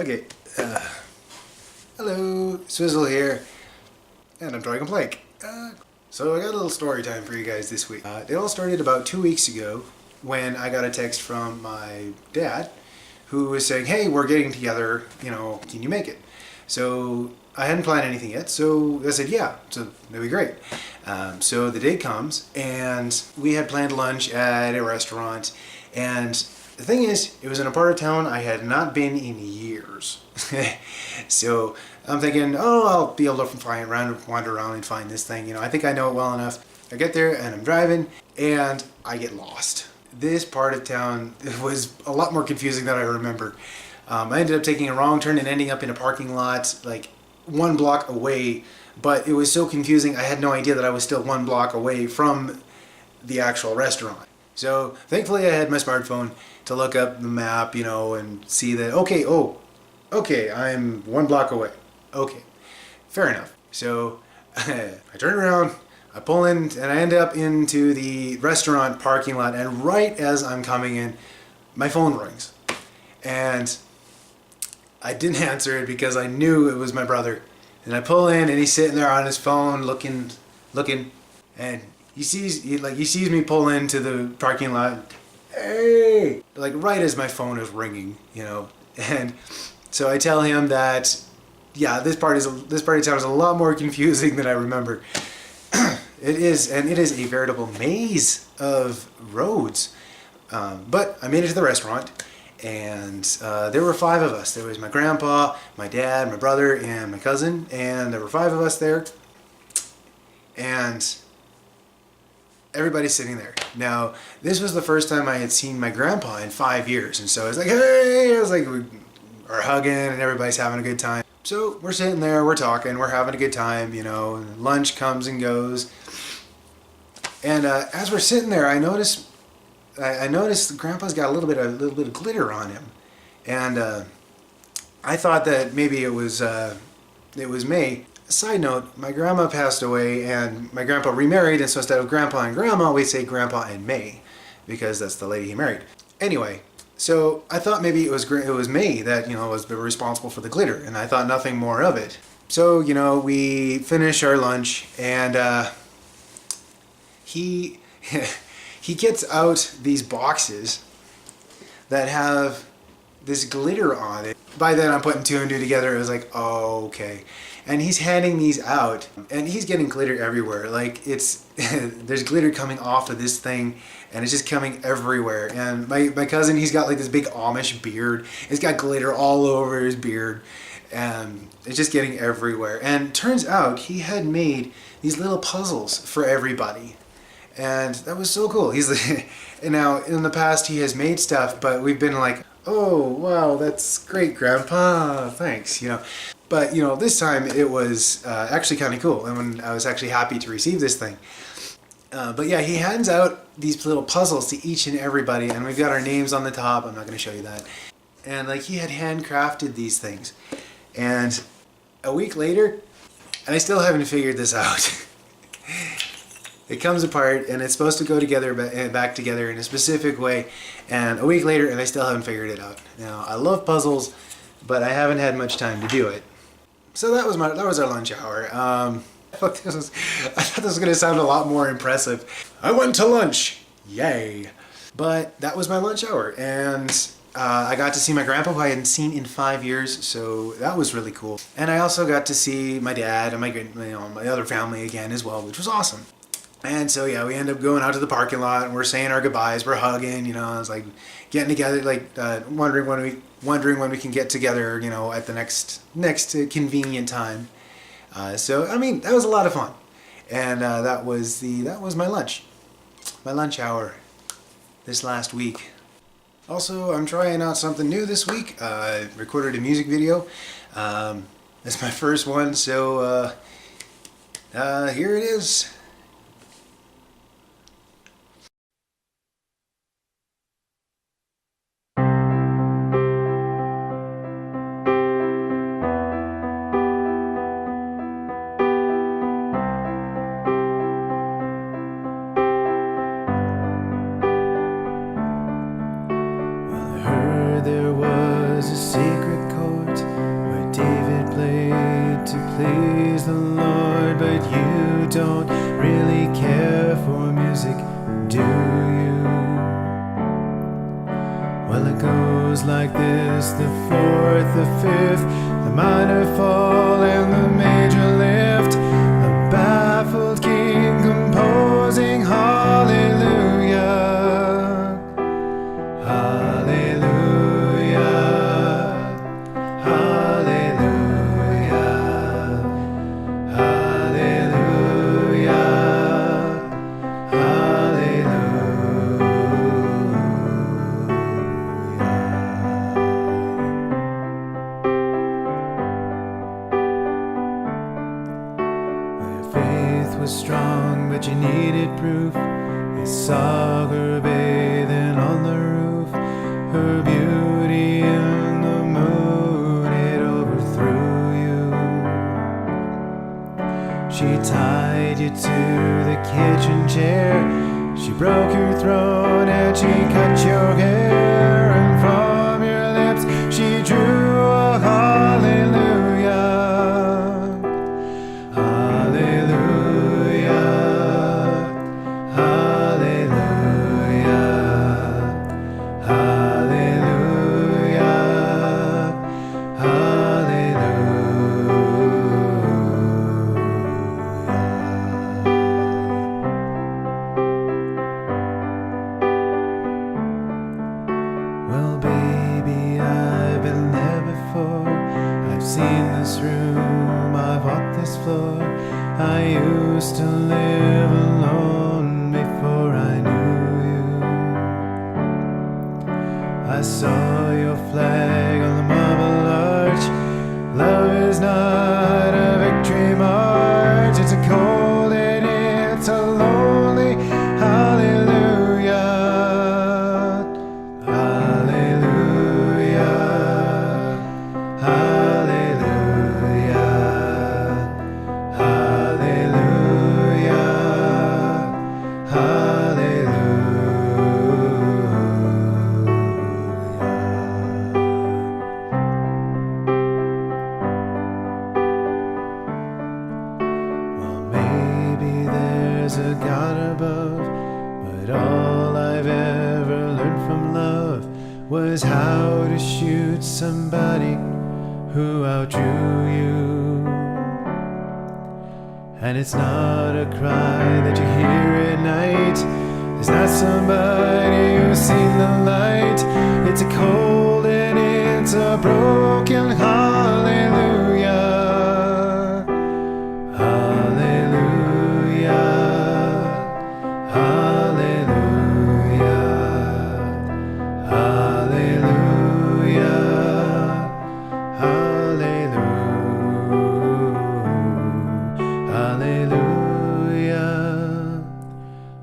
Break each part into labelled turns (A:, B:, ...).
A: Okay, hello, Swizzle here, and I'm Dragon Blake. So I got a little story time for you guys this week. It all started about 2 weeks ago when I got a text from my dad who was saying, hey, we're getting together, can you make it? So I hadn't planned anything yet, so I said, yeah, so that'd be great. So the day comes, and we had planned lunch at a restaurant, and the thing is, it was in a part of town I had not been in years. So I'm thinking, oh, I'll be able to wander around and find this thing. I think I know it well enough. I get there and I'm driving and I get lost. This part of town was a lot more confusing than I remember. I ended up taking a wrong turn and ending up in a parking lot like 1 block away, but it was so confusing I had no idea that I was still 1 block away from the actual restaurant. So thankfully I had my smartphone to look up the map, and see that, okay, I'm 1 block away. Okay, fair enough. So I turn around, I pull in, and I end up into the restaurant parking lot, and right as I'm coming in, my phone rings. And I didn't answer it because I knew it was my brother. And I pull in, and he's sitting there on his phone looking, and he sees me pull into the parking lot. Hey! Like right as my phone is ringing, And so I tell him that, yeah, this part of town is a lot more confusing than I remember. It is a veritable maze of roads. But I made it to the restaurant, and there were 5 of us. There was my grandpa, my dad, my brother, and my cousin, and there were 5 of us there. And everybody's sitting there. Now, this was the first time I had seen my grandpa in 5 years, and so I was like, hey! We're hugging, and everybody's having a good time. So we're sitting there, we're talking, we're having a good time, lunch comes and goes. And as we're sitting there, I noticed Grandpa's got a little bit of glitter on him. And I thought that maybe it was May. Side note, my grandma passed away and my grandpa remarried, and so instead of grandpa and grandma, we say grandpa and May, because that's the lady he married. Anyway, so I thought maybe it was May that, was responsible for the glitter, and I thought nothing more of it. So, we finish our lunch, and he he gets out these boxes that have this glitter on it. By then I'm putting 2 and 2 together. It was like, oh, okay. And he's handing these out, and he's getting glitter everywhere. Like, there's glitter coming off of this thing, and it's just coming everywhere. And my cousin, he's got like this big Amish beard. It's got glitter all over his beard, and it's just getting everywhere. And turns out he had made these little puzzles for everybody. And that was so cool. And now in the past he has made stuff, but we've been like, oh, wow, that's great, Grandpa, thanks, But, this time it was actually kind of cool, and when I was actually happy to receive this thing. But yeah, he hands out these little puzzles to each and everybody, and we've got our names on the top. I'm not going to show you that. And he had handcrafted these things. And a week later, and I still haven't figured this out. It comes apart, and it's supposed to go together back together in a specific way. And a week later, and I still haven't figured it out. Now, I love puzzles, but I haven't had much time to do it. So that was our lunch hour. I thought this was going to sound a lot more impressive. I went to lunch, yay! But that was my lunch hour, and I got to see my grandpa, who I hadn't seen in 5 years, so that was really cool. And I also got to see my dad and my other family again as well, which was awesome. And so yeah, we end up going out to the parking lot, and we're saying our goodbyes, we're hugging, I was like getting together, wondering when we can get together, at the next convenient time. So I mean, that was a lot of fun, and that was my lunch hour this last week. Also, I'm trying out something new this week. I recorded a music video. It's my first one, so here it is. There was a secret chord really care for music, do you? Well, it goes like this: the fourth, the fifth, the minor fall, and the major lift. A baffled king composing hallelujah, hallelujah, hallelujah, hallelujah, was strong, but you needed proof. You saw her bathing on the roof, her beauty in the moon, it overthrew you. She tied you to the kitchen chair, she broke your throat and she cut your hair, and from your lips she drew a hallelujah, hallelujah, hallelujah, hallelujah, Well, baby, I've been there before. I've seen this room, I've walked this floor. I used to live alone before I knew you. I saw your flag on the marble arch. Love is not a victory march, it's a cold and it's a lonely hallelujah, hallelujah, hallelujah, hallelujah, Well, maybe there's a God above, but all I've ever learned from love was how to shoot somebody who outdrew you. And it's not a cry that you hear at night, it's not somebody who's seen the light. It's a cold and it's a broken hallelujah, hallelujah, hallelujah, hallelujah, hallelujah, hallelujah,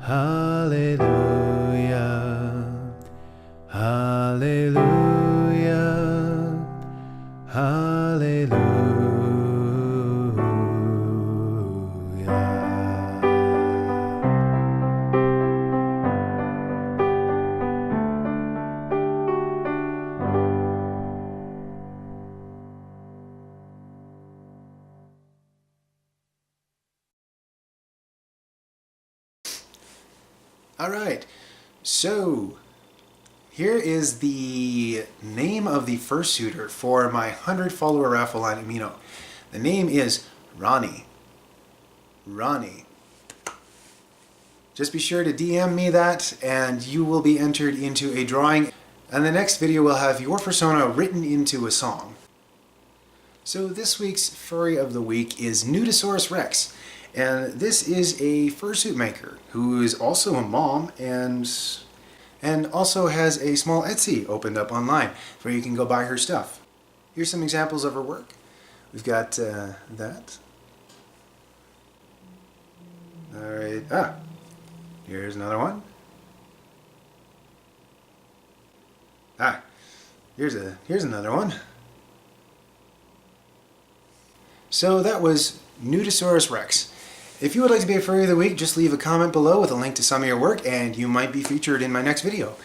A: hallelujah, hallelujah, hallelujah. All right, so here is the name of the first suitor for my 100 follower raffle on Amino. The name is Ronnie. Ronnie. Just be sure to DM me that and you will be entered into a drawing. And the next video will have your persona written into a song. So this week's furry of the week is Nudosaurus Rex. And this is a fursuit maker who is also a mom and also has a small Etsy opened up online where you can go buy her stuff. Here's some examples of her work. We've got that. Alright, here's another one. Here's another one. So that was Nudosaurus Rex. If you would like to be a furry of the week, just leave a comment below with a link to some of your work and you might be featured in my next video.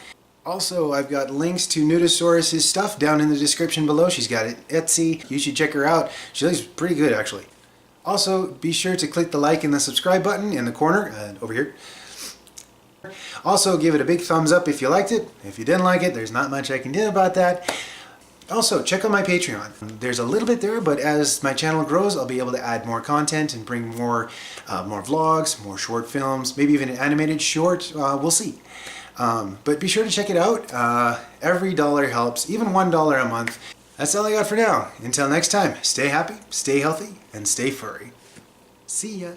A: Also, I've got links to Nudosaurus' stuff down in the description below. She's got it Etsy. You should check her out. She looks pretty good, actually. Also, be sure to click the like and the subscribe button in the corner over here. Also, give it a big thumbs up if you liked it. If you didn't like it, there's not much I can do about that. Also, check out my Patreon. There's a little bit there, but as my channel grows, I'll be able to add more content and bring more vlogs, more short films, maybe even an animated short. We'll see. But be sure to check it out. Every dollar helps, even $1 a month. That's all I got for now. Until next time, stay happy, stay healthy, and stay furry. See ya.